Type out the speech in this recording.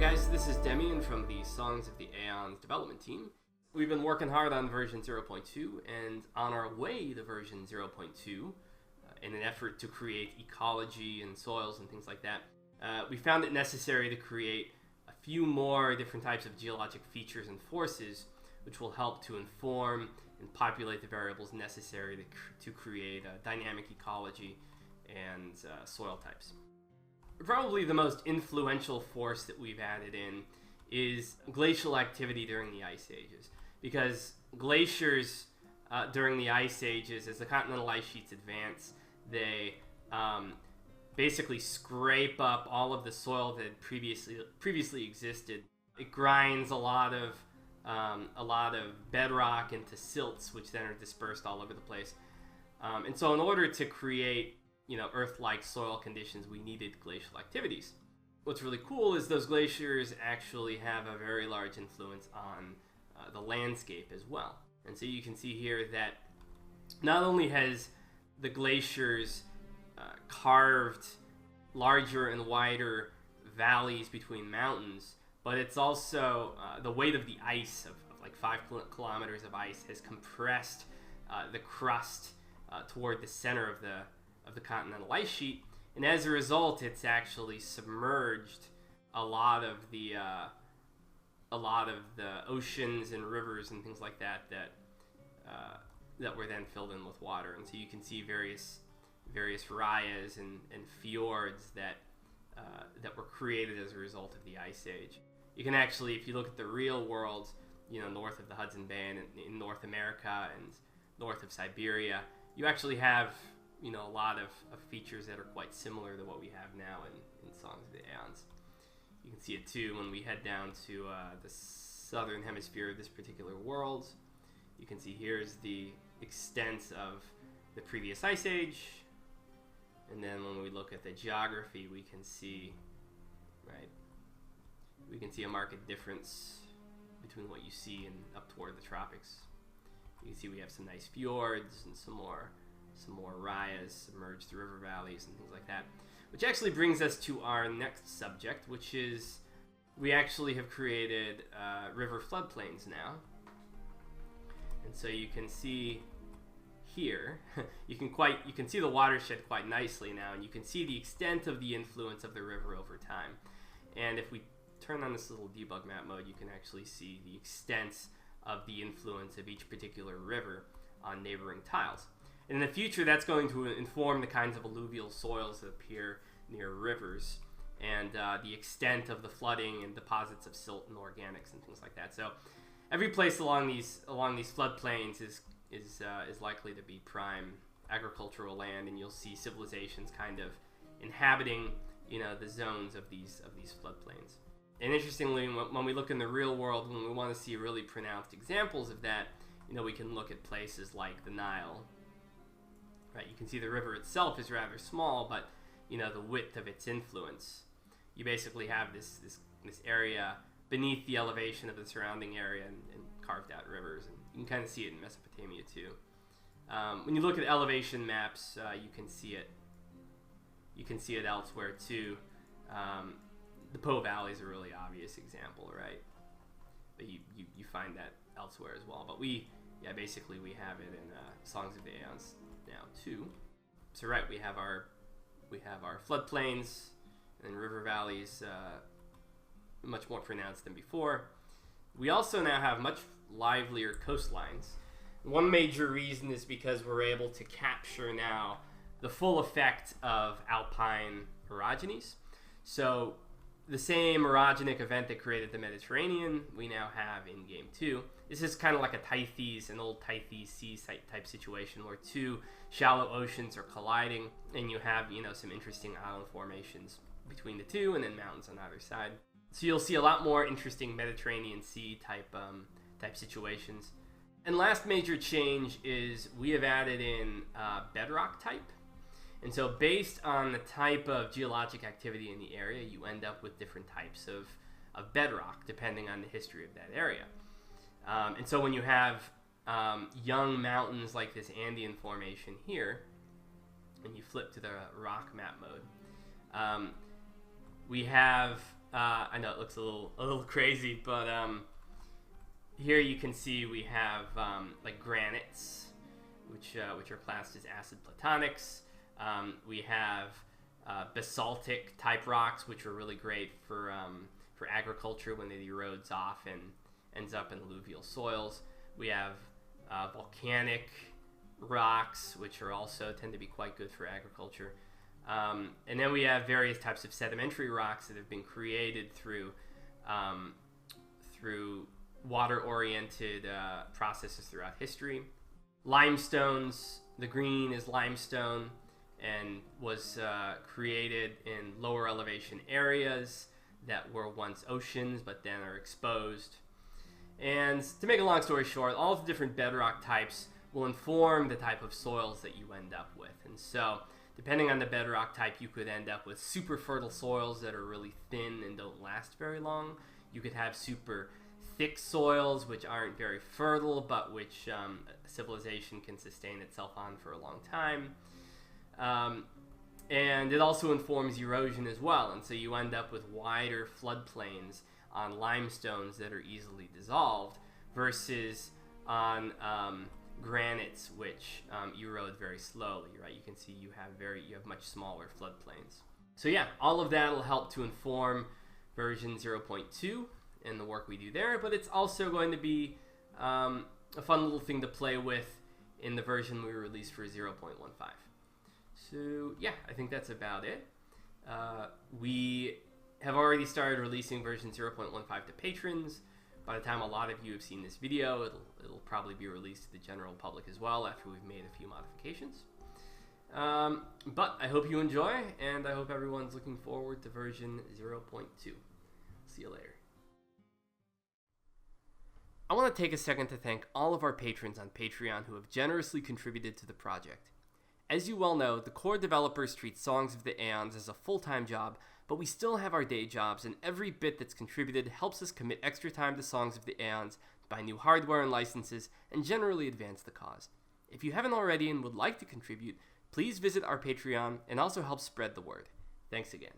guys, this is Demian from the Songs of the Eons development team. We've been working hard on version 0.2 and on our way to version 0.2 in an effort to create ecology and soils and things like that. We found it necessary to create a few more different types of geologic features and forces which will help to inform and populate the variables necessary to create a dynamic ecology and soil types. Probably the most influential force that we've added in is glacial activity during the ice ages, because glaciers during the ice ages, as the continental ice sheets advance, they basically scrape up all of the soil that had previously existed. It grinds a lot of bedrock into silts, which then are dispersed all over the place. And so in order to create Earth-like soil conditions, we needed glacial activities. What's really cool is those glaciers actually have a very large influence on the landscape as well. And so you can see here that not only has the glaciers carved larger and wider valleys between mountains, but it's also the weight of the ice of like 5 kilometers of ice has compressed the crust toward the center of the continental ice sheet, and as a result, it's actually submerged a lot of the oceans and rivers and things like that were then filled in with water. And so you can see various rayas and fjords that were created as a result of the ice age. You can actually, if you look at the real world, north of the Hudson Bay and in North America and north of Siberia, you actually have a lot of features that are quite similar to what we have now in Songs of the Eons. You can see it too when we head down to the southern hemisphere of this particular world. You can see here's the extent of the previous ice age, and then when we look at the geography, we can see a marked difference between what you see and up toward the tropics. You can see we have some nice fjords and some more rayas, submerged river valleys and things like that. Which actually brings us to our next subject, which is we actually have created river floodplains now. And so you can see here, you can see the watershed quite nicely now, and you can see the extent of the influence of the river over time. And if we turn on this little debug map mode, you can actually see the extent of the influence of each particular river on neighboring tiles. And in the future, that's going to inform the kinds of alluvial soils that appear near rivers and the extent of the flooding and deposits of silt and organics and things like that. So every place along these floodplains is likely to be prime agricultural land, and you'll see civilizations kind of inhabiting the zones of these floodplains. And interestingly, when we look in the real world, when we want to see really pronounced examples of that, we can look at places like the Nile. Right, you can see the river itself is rather small, but the width of its influence. You basically have this area beneath the elevation of the surrounding area and carved out rivers, and you can kind of see it in Mesopotamia too. When you look at elevation maps, you can see it. You can see it elsewhere too. The Po Valley is a really obvious example, right? But you find that elsewhere as well. But basically we have it in Songs of the Eons now too. So right, we have our floodplains and river valleys much more pronounced than before. We also now have much livelier coastlines. One major reason is because we're able to capture now the full effect of alpine orogenies. So the same orogenic event that created the Mediterranean, we now have in Game 2. This is kind of like an old Tethys Sea type situation where two shallow oceans are colliding, and you have, some interesting island formations between the two, and then mountains on either side. So you'll see a lot more interesting Mediterranean Sea type situations. And last major change is we have added in bedrock type. And so based on the type of geologic activity in the area, you end up with different types of bedrock depending on the history of that area. And so when you have young mountains like this Andean formation here, and you flip to the rock map mode, we have I know it looks a little crazy, but here you can see we have like granites, which are classed as acid platonics. We have basaltic type rocks, which are really great for agriculture when it erodes off and ends up in alluvial soils. We have volcanic rocks, which are also tend to be quite good for agriculture. And then we have various types of sedimentary rocks that have been created through water-oriented processes throughout history. Limestones, the green is limestone and was created in lower elevation areas that were once oceans but then are exposed. And to make a long story short, all of the different bedrock types will inform the type of soils that you end up with. And so, depending on the bedrock type, you could end up with super fertile soils that are really thin and don't last very long. You could have super thick soils which aren't very fertile, but which civilization can sustain itself on for a long time. And it also informs erosion as well. And so you end up with wider floodplains on limestones that are easily dissolved versus on granites, which erode very slowly, right? You can see you have much smaller floodplains. So yeah, all of that will help to inform version 0.2 and the work we do there, but it's also going to be a fun little thing to play with in the version we released for 0.15. So yeah, I think that's about it. We have already started releasing version 0.15 to patrons. By the time a lot of you have seen this video, it'll probably be released to the general public as well after we've made a few modifications. But I hope you enjoy, and I hope everyone's looking forward to version 0.2. See you later. I want to take a second to thank all of our patrons on Patreon who have generously contributed to the project. As you well know, the core developers treat Songs of the Eons as a full-time job, but we still have our day jobs, and every bit that's contributed helps us commit extra time to Songs of the Eons, buy new hardware and licenses, and generally advance the cause. If you haven't already and would like to contribute, please visit our Patreon and also help spread the word. Thanks again.